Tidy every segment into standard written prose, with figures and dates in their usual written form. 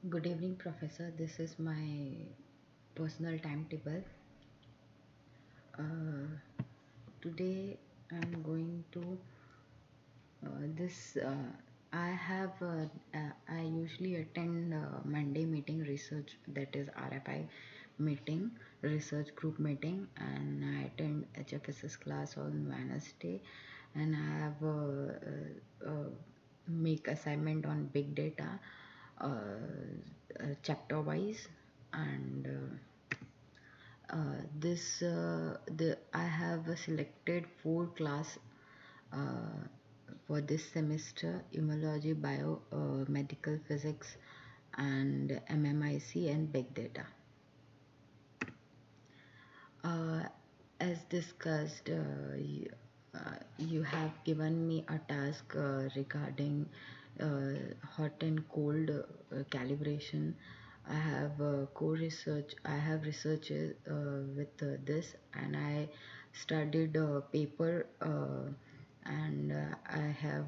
Good evening, Professor. This is my personal timetable. Today I'm going to this. I have. I usually attend Monday meeting research, that is RFI meeting, research group meeting, and I attend HFSS class on Wednesday, and I have make assignment on big data, chapter wise, and this the I have selected four class uh, for this semester: immunology, bio, medical physics, and MMIC and big data. Uh, as discussed, you have given me a task regarding hot and cold calibration. I have co-research. I have researched with this, and I studied paper. And I have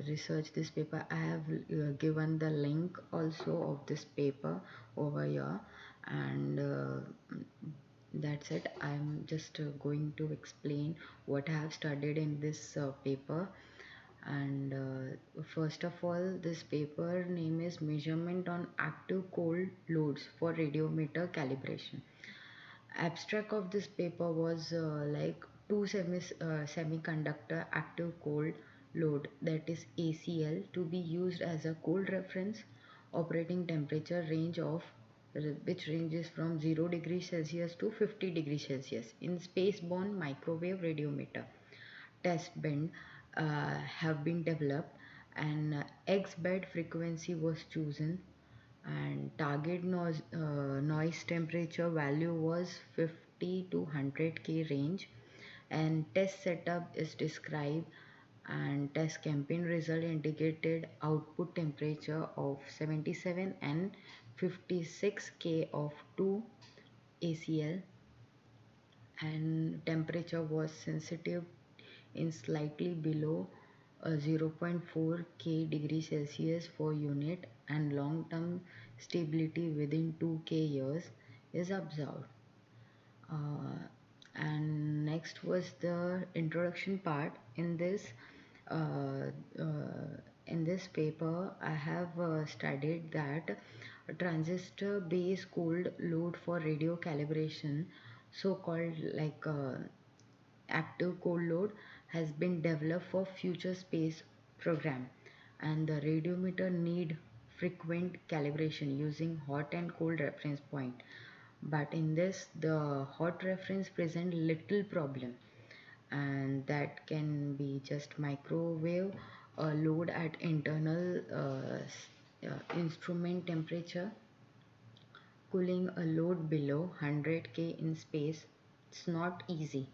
researched this paper. I have given the link also of this paper over here, and that's it. I'm just going to explain what I have studied in this paper. And first of all, this paper name is Measurement on Active Cold Loads for Radiometer Calibration. Abstract of this paper was like semiconductor active cold load, that is ACL, to be used as a cold reference operating temperature range of which ranges from 0 degrees Celsius to 50 degrees Celsius in space-borne microwave radiometer. Test bed have been developed, and X bed frequency was chosen, and target noise temperature value was 50 to 100K range, and test setup is described, and test campaign result indicated output temperature of 77 and 56K of 2 ACL, and temperature was sensitive in slightly below 0.4 K degree Celsius for unit, and long term stability within 2K years is observed. Uh, and next was the introduction part. Uh, uh, in this paper, I have studied that transistor based cold load for radio calibration, so called like active cold load, has been developed for future space program, and the radiometer need frequent calibration using hot and cold reference point. But in this, the hot reference present little problem, and that can be just microwave load at internal instrument temperature. Cooling a load below 100K in space, it's not easy.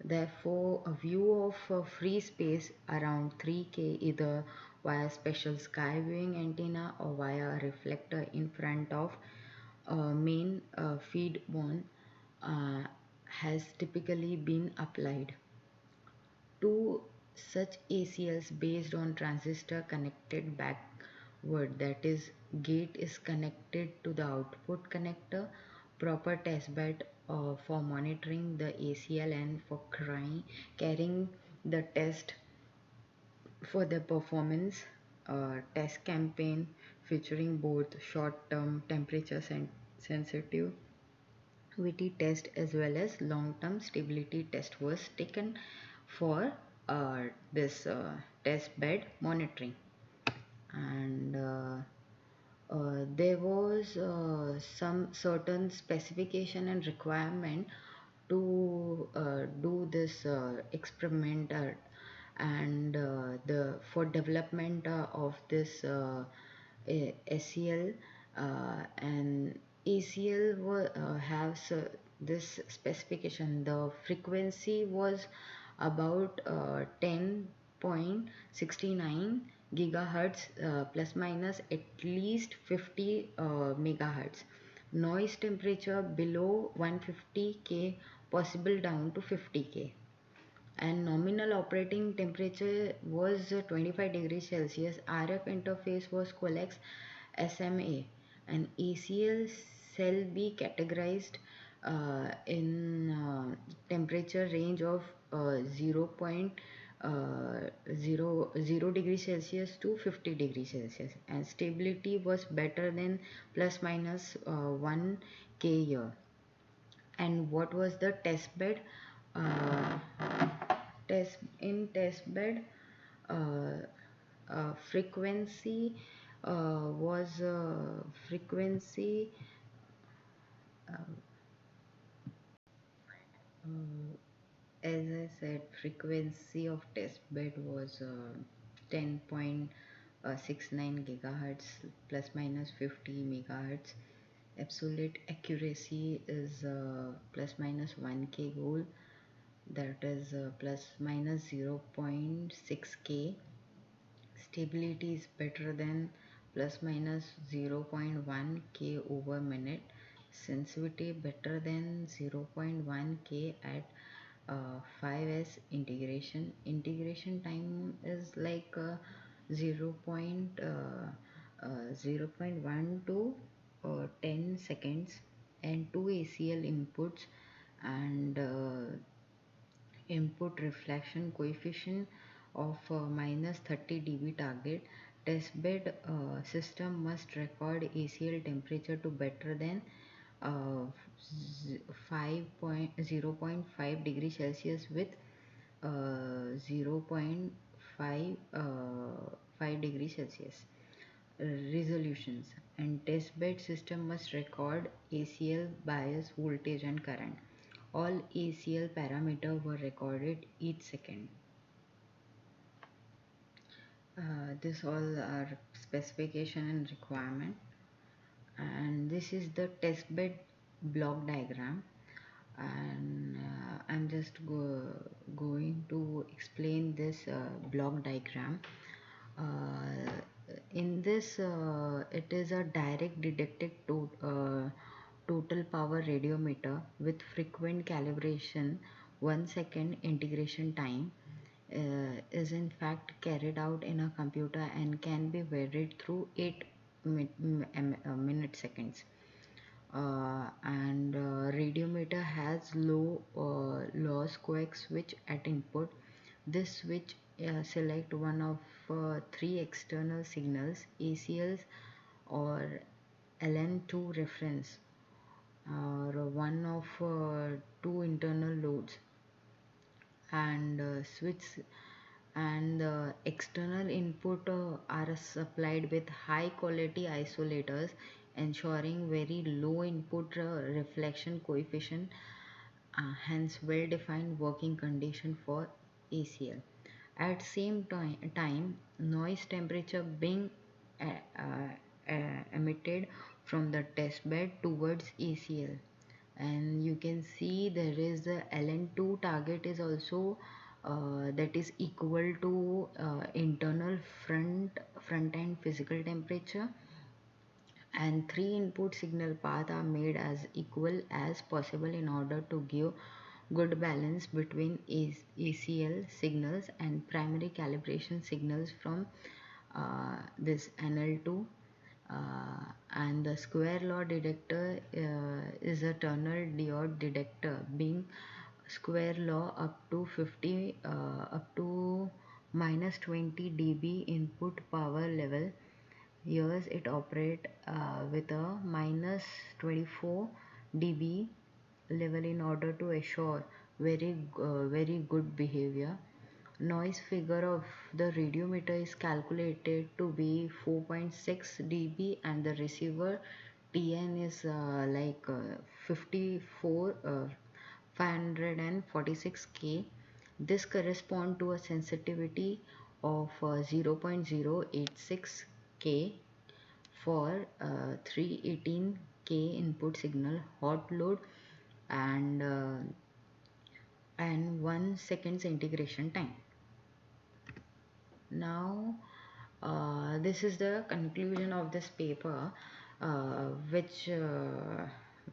Therefore, a view of free space around 3K, either via special sky viewing antenna or via a reflector in front of main feed one, uh, has typically been applied. Two such ACLs based on transistor connected backward, that is, gate is connected to the output connector, proper test bed for monitoring the ACL, and for carrying the test for the performance test campaign featuring both short-term temperature sensitivity test as well as long-term stability test was taken for this test bed monitoring. And there was some certain specification and requirement to do this experiment, and the for development of this SEL and ACL has this specification. The frequency was about 10.69 gigahertz, plus minus at least 50 megahertz. Noise temperature below 150K, possible down to 50K, and nominal operating temperature was 25 degrees Celsius. RF interface was coax SMA, An ACL cell be categorized in temperature range of 0 degrees Celsius to 50 degrees Celsius, and stability was better than plus minus 1 K year. And what was the test bed? Uh, test bed, uh, frequency was frequency uh, as I said, frequency of test bed was 10.69 gigahertz plus minus 50 megahertz. Absolute accuracy is plus minus 1k goal, that is plus minus 0.6k. Stability is better than plus minus 0.1 k over minute. Sensitivity better than 0.1 k at 5s integration. Integration time is like 0. 0.1 to 10 seconds, and two ACL inputs, and input reflection coefficient of minus 30 dB target. Testbed system must record ACL temperature to better than uh, 0.5 degrees Celsius with 0.5 5 degrees Celsius resolutions, and testbed system must record ACL bias voltage and current. All ACL parameters were recorded each second. This all are specification and requirement, and this is the testbed block diagram, and I'm just going to explain this block diagram. In this, it is a direct detected total power radiometer with frequent calibration. 1 second integration time is in fact carried out in a computer and can be varied through 8 minute seconds. And radiometer has loss coax switch at input. This switch select one of three external signals, ACLs or LN2 reference, or one of two internal loads, and switch and the external input are supplied with high quality isolators, ensuring very low input reflection coefficient, hence well defined working condition for ACL. At same time, noise temperature being emitted from the test bed towards ACL, and you can see there is the LN2 target is also that is equal to internal front end physical temperature, and three input signal paths are made as equal as possible in order to give good balance between ACL signals and primary calibration signals from this NL2. And the square law detector is a Turner diode detector being square law up to 50 up to minus 20 dB input power level. Years it operate with a minus 24 dB level in order to assure very good behavior. Noise figure of the radiometer is calculated to be 4.6 dB, and the receiver TN is 54 546K. This correspond to a sensitivity of 0.086 K for 318 K input signal hot load, and 1 second integration time. Now this is the conclusion of this paper, uh, which uh,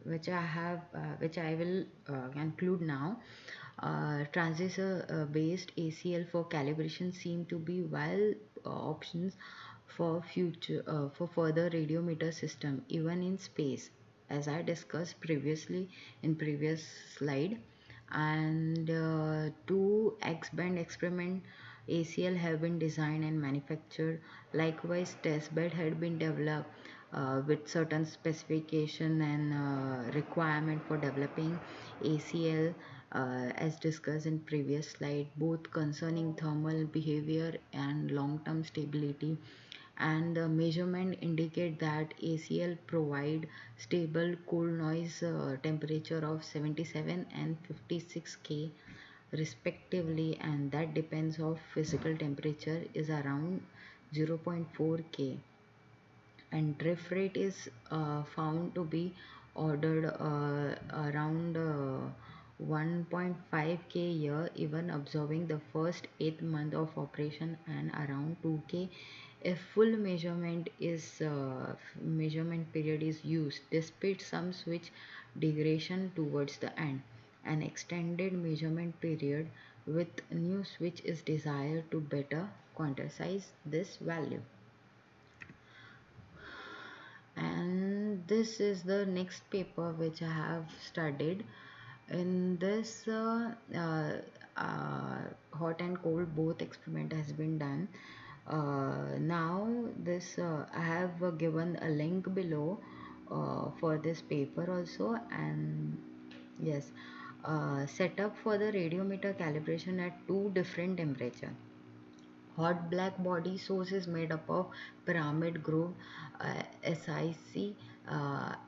which I will conclude now. Transistor based ACL for calibration seem to be viable options for further radiometer system even in space, as I discussed previously in previous slide. And two X-band experiment ACL have been designed and manufactured. Likewise, test bed had been developed with certain specification and requirement for developing ACL, as discussed in previous slide, both concerning thermal behavior and long-term stability. And the measurement indicate that ACL provide stable cool noise temperature of 77 and 56 K respectively, and that depends of physical temperature is around 0.4 K, and drift rate is found to be ordered around 1.5 k year, even observing the first 8 month of operation, and around 2k if full measurement period is used. Despite some switch degradation towards the end, an extended measurement period with new switch is desired to better quantize this value. And this is the next paper which I have studied. In this hot and cold both experiment has been done. Now this I have given a link below for this paper also. And yes, setup for the radiometer calibration at two different temperature. Hot black body source is made up of pyramid groove SiC,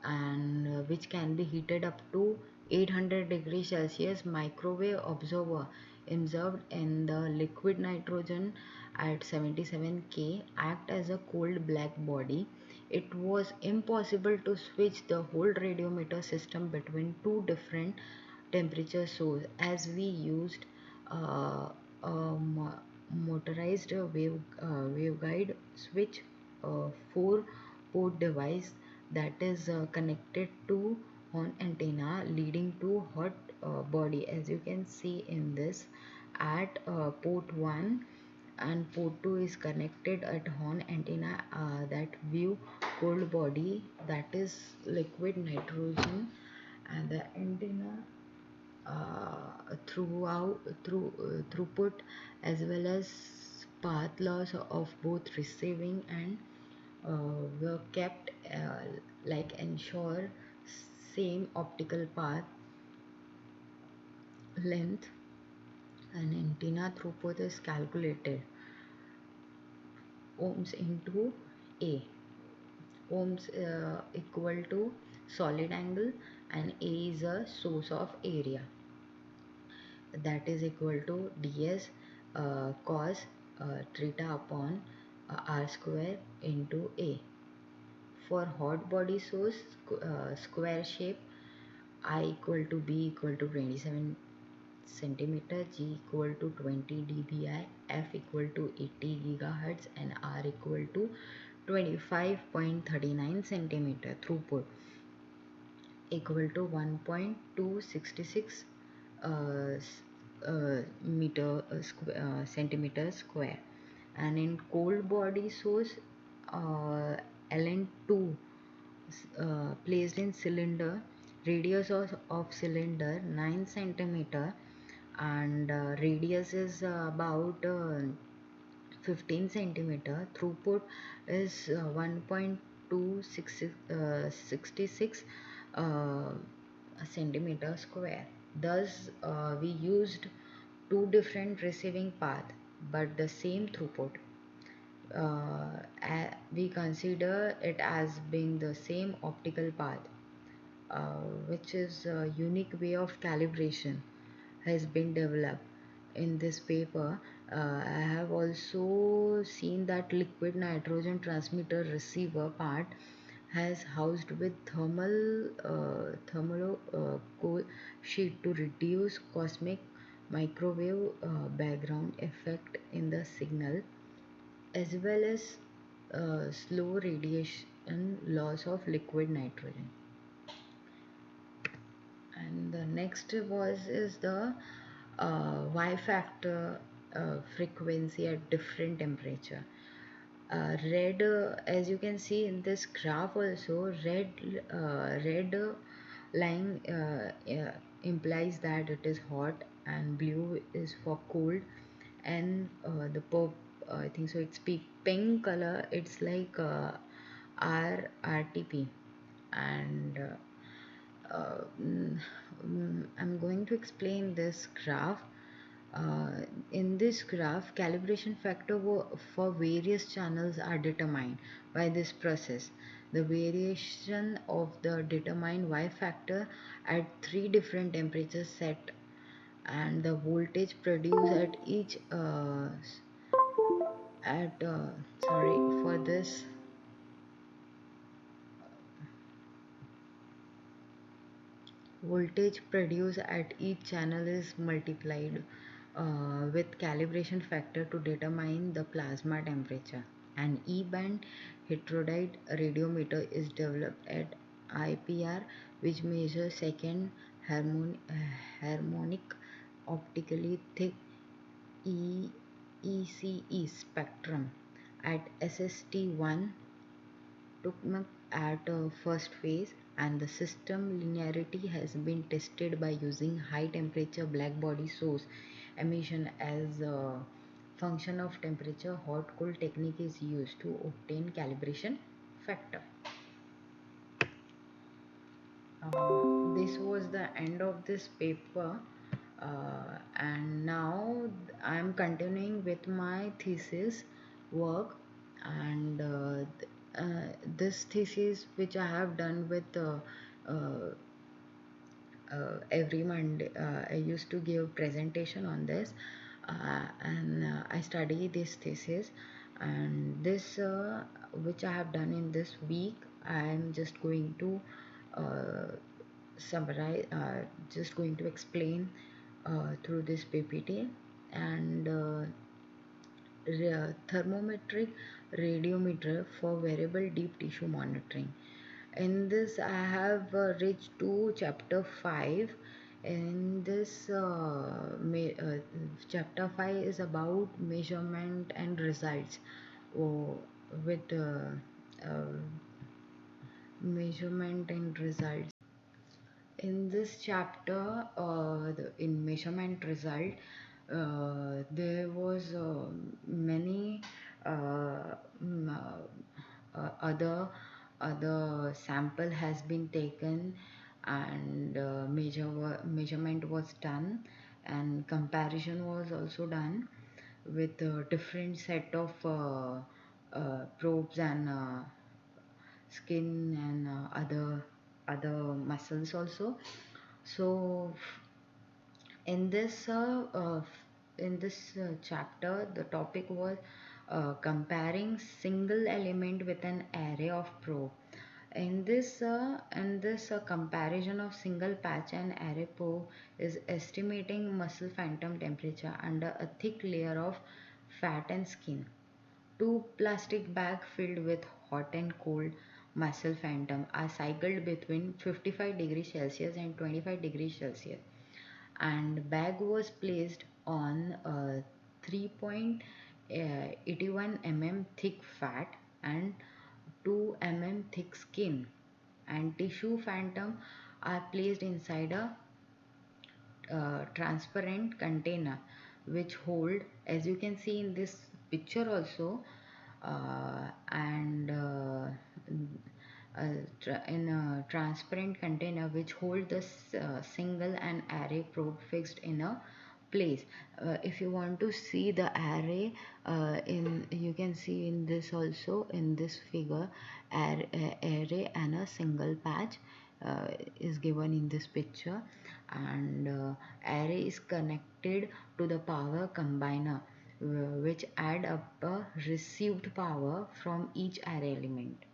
and which can be heated up to 800 degrees Celsius. Microwave observer observed in the liquid nitrogen at 77 K act as a cold black body. It was impossible to switch the whole radiometer system between two different temperature source, as we used uh, motorized waveguide switch, 4 port device that is connected to horn antenna leading to hot body, as you can see in this. At port 1 and port 2 is connected at horn antenna that view cold body, that is liquid nitrogen, and the antenna throughput, as well as path loss of both receiving and were kept like ensure same optical path length. And antenna throughput is calculated ohms into A. Ohms equal to solid angle, and A is a source of area, that is equal to ds cos theta upon r square into A. For hot body source, square shape, I equal to B equal to 27 centimeter, G equal to 20 dBi, F equal to 80 gigahertz, and R equal to 25.39 centimeter. Throughput equal to 1.266 uh, centimeter square. And in cold body source, LN2 placed in cylinder, radius of cylinder 9 centimeter, and radius is about 15 centimeter. Throughput is 1.266 centimeter square. Thus we used two different receiving path but the same throughput. We consider it as being the same optical path, which is a unique way of calibration has been developed. In this paper, I have also seen that liquid nitrogen transmitter receiver part has housed with thermal coal sheet to reduce cosmic microwave background effect in the signal, as well as slow radiation loss of liquid nitrogen. And the next is the Y factor frequency at different temperature. Red, as you can see in this graph also, red line implies that it is hot, and blue is for cold, and the I think so it's pink color, it's like RTP. And I'm going to explain this graph. In this graph, calibration factor for various channels are determined by this process. The variation of the determined Y factor at three different temperatures set, and the voltage produced at each at sorry for this voltage produced at each channel is multiplied with calibration factor to determine the plasma temperature. An E-band heterodide radiometer is developed at IPR, which measures second harmonic optically thick ECE spectrum at SST1 took at first phase, and the system linearity has been tested by using high temperature black body source emission as a function of temperature. Hot cold technique is used to obtain calibration factor. This was the end of this paper, and now I am continuing with my thesis work. And this thesis which I have done with uh, every Monday, I used to give presentation on this, and I study this thesis, and this which I have done in this week, I am just going to uh, summarize, just going to explain through this PPT. And thermometric radiometer for variable deep tissue monitoring. In this, I have reached to chapter 5. In this chapter 5 is about measurement and results. Oh, with uh, measurement and results. In this chapter, in measurement result, there was many other sample has been taken, and measurement was done, and comparison was also done with a different set of probes and skin and other muscles also. So in this chapter, the topic was comparing single element with an array of probe. In this comparison of single patch and array probe is estimating muscle phantom temperature under a thick layer of fat and skin. Two plastic bags filled with hot and cold muscle phantom are cycled between 55 degrees Celsius and 25 degrees Celsius, and bag was placed on a 3.81 mm thick fat and 2 mm thick skin, and tissue phantom are placed inside a transparent container which hold, as you can see in this picture also, and in a transparent container which hold the single and array probe fixed in a place. If you want to see the array, in you can see in this also, in this figure, array and a single patch is given in this picture, and array is connected to the power combiner, which add up a received power from each array element,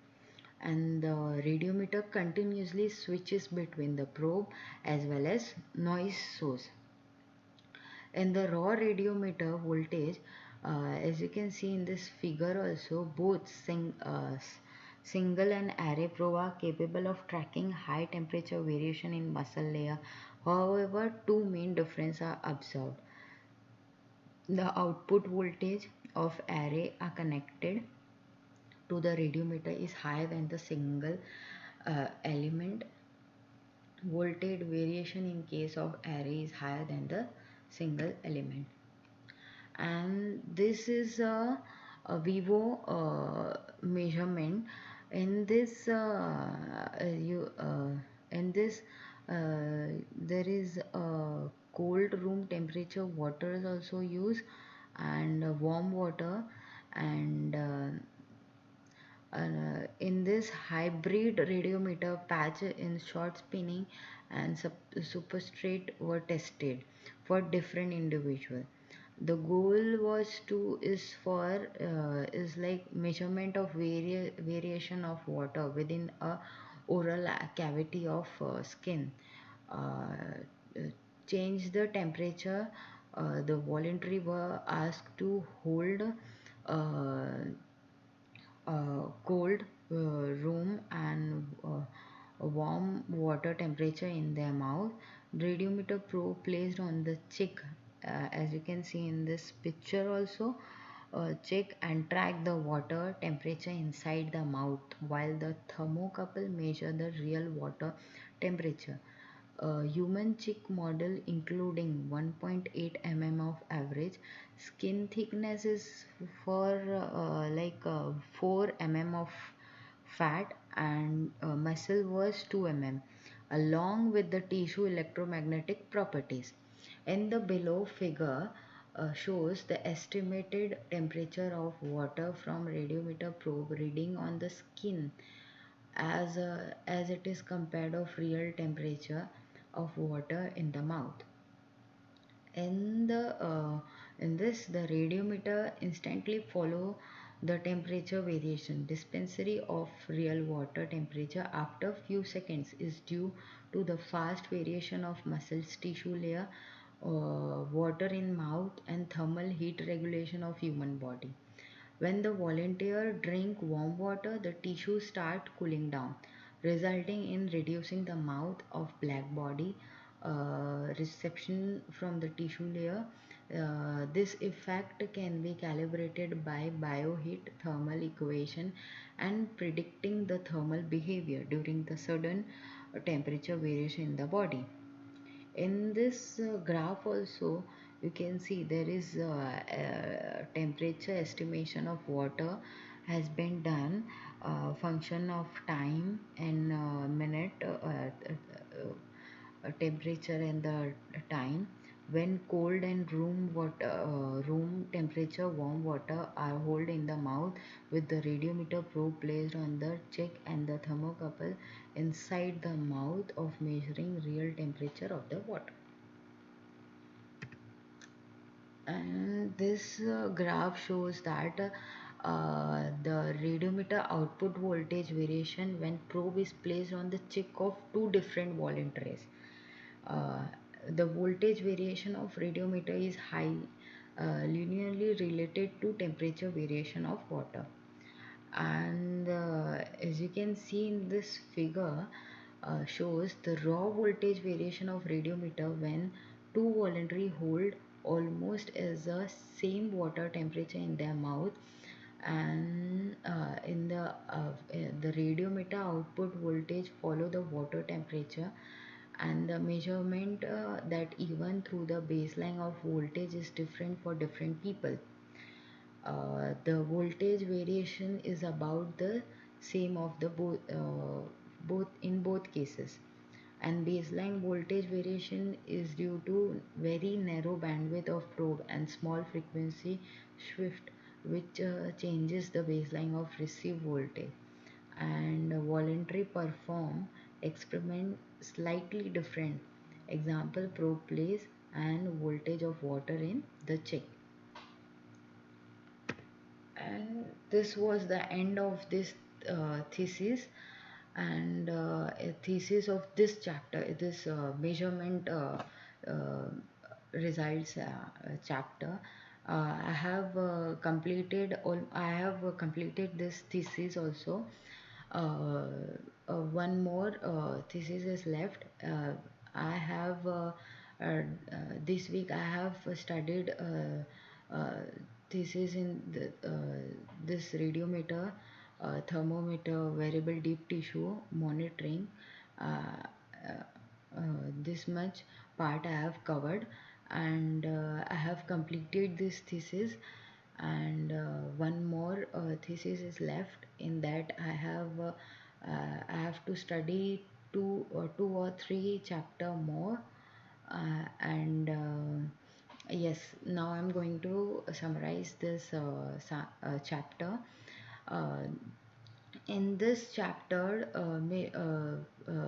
and the radiometer continuously switches between the probe as well as noise source. In the raw radiometer voltage, as you can see in this figure also, both single and array probe are capable of tracking high temperature variation in muscle layer. However, two main differences are observed. The output voltage of array are connected to the radiometer is higher than the single element. Voltage variation in case of array is higher than the single element. And this is a vivo measurement. In this you in this there is cold room temperature water is also used, and warm water, and in this hybrid radiometer patch in short spinning and superstrate were tested for different individual. The goal was to is like measurement of variation of water within a oral cavity of skin. Uh, Change the temperature. The voluntary were asked to hold uh, cold room and warm water temperature in their mouth. Radiometer probe placed on the cheek, as you can see in this picture also, check and track the water temperature inside the mouth, while the thermocouple measure the real water temperature. A human cheek model including 1.8 mm of average skin thickness is for 4 mm of fat, and muscle was 2 mm, along with the tissue electromagnetic properties. In the below figure shows the estimated temperature of water from radiometer probe reading on the skin as it is compared of real temperature of water in the mouth. In this, the radiometer instantly follow the temperature variation. Dispensary of real water temperature after few seconds is due to the fast variation of muscles tissue layer, water in mouth, and thermal heat regulation of human body. When the volunteer drink warm water, the tissue start cooling down, resulting in reducing the mouth of black body reception from the tissue layer. This effect can be calibrated by bioheat thermal equation and predicting the thermal behavior during the sudden temperature variation in the body. In this graph also you can see there is temperature estimation of water has been done, function of time and minute, temperature and the time when cold and room temperature warm water are held in the mouth with the radiometer probe placed on the cheek and the thermocouple inside the mouth of measuring real temperature of the water. And this graph shows that the radiometer output voltage variation when probe is placed on the cheek of two different voluntaries. Uh, the voltage variation of radiometer is high, linearly related to temperature variation of water. And as you can see in this figure, shows the raw voltage variation of radiometer when two voluntary hold almost as the same water temperature in their mouth, and the radiometer output voltage follow the water temperature, and the measurement that even through the baseline of voltage is different for different people. The voltage variation is about the same of the both in both cases, and baseline voltage variation is due to very narrow bandwidth of probe and small frequency shift, which changes the baseline of received voltage, and voluntary perform experiment slightly different. Example, probe place and voltage of water in the check. And this was the end of this thesis, and a thesis of this chapter, this measurement uh, results chapter. I have completed this thesis also. uh, One more thesis is left. I have this week I have studied thesis in this radiometer thermometer, variable deep tissue monitoring. Uh, uh, this much part I have covered, and I have completed this thesis, and one more thesis is left. In that I have to study two or three chapter more, and yes, now I'm going to summarize this chapter. uh, in this chapter,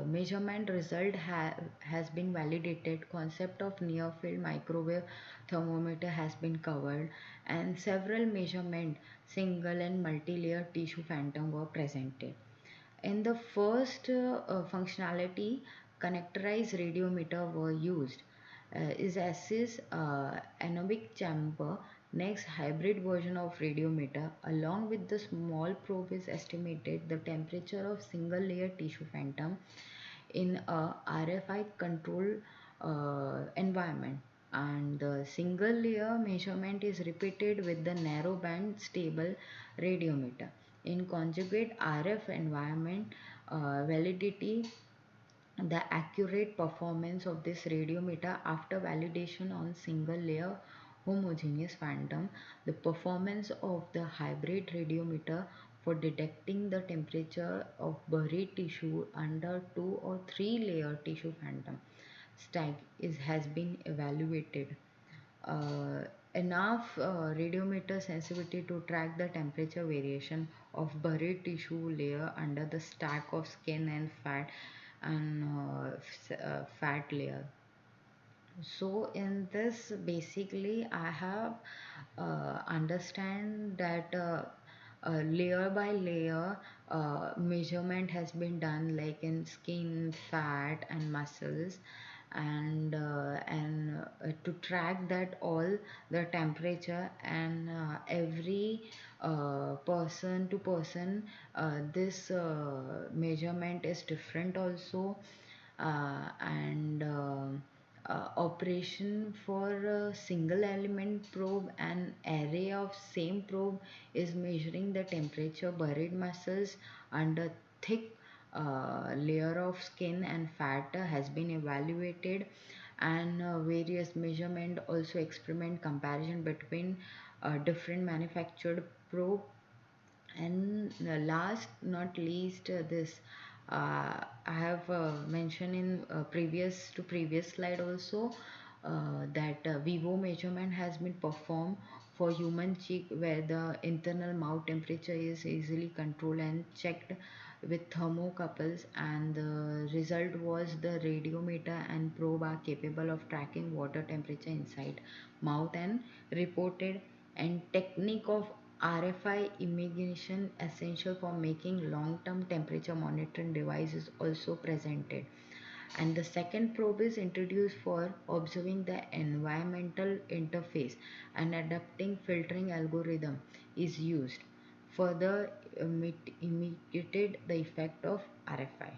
measurement result has been validated. Concept of near field microwave thermometer has been covered, and several measurement single and multi-layer tissue phantom were presented. In the first functionality, connectorized radiometer were used. Is assess atomic chamber. Next, hybrid version of radiometer along with the small probe is estimated the temperature of single layer tissue phantom in a RFI control environment, and the single layer measurement is repeated with the narrow band stable radiometer. In conjugate RF environment, validity, the accurate performance of this radiometer after validation on single layer homogeneous phantom, the performance of the hybrid radiometer for detecting the temperature of buried tissue under 2 or 3 layer tissue phantom stack has been evaluated. uh, Enough radiometer sensitivity to track the temperature variation of buried tissue layer under the stack of skin and fat and fat layer. So in this, basically I have understand that layer by layer measurement has been done, like in skin, fat and muscles, and to track that all the temperature, and every person to person this measurement is different also. And operation for a single element probe, an array of same probe is measuring the temperature buried muscles under thick layer of skin and fat has been evaluated, and various measurement also experiment comparison between different manufactured probe. And last not least, this I have mentioned in previous slide also, that vivo measurement has been performed for human cheek, where the internal mouth temperature is easily controlled and checked with thermocouples, and the result was the radiometer and probe are capable of tracking water temperature inside mouth, and reported and technique of RFI imaging essential for making long-term temperature monitoring device is also presented. And the second probe is introduced for observing the environmental interface, and adapting filtering algorithm is used. Further imitated the effect of RFI.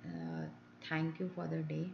Uh, Thank you for the day.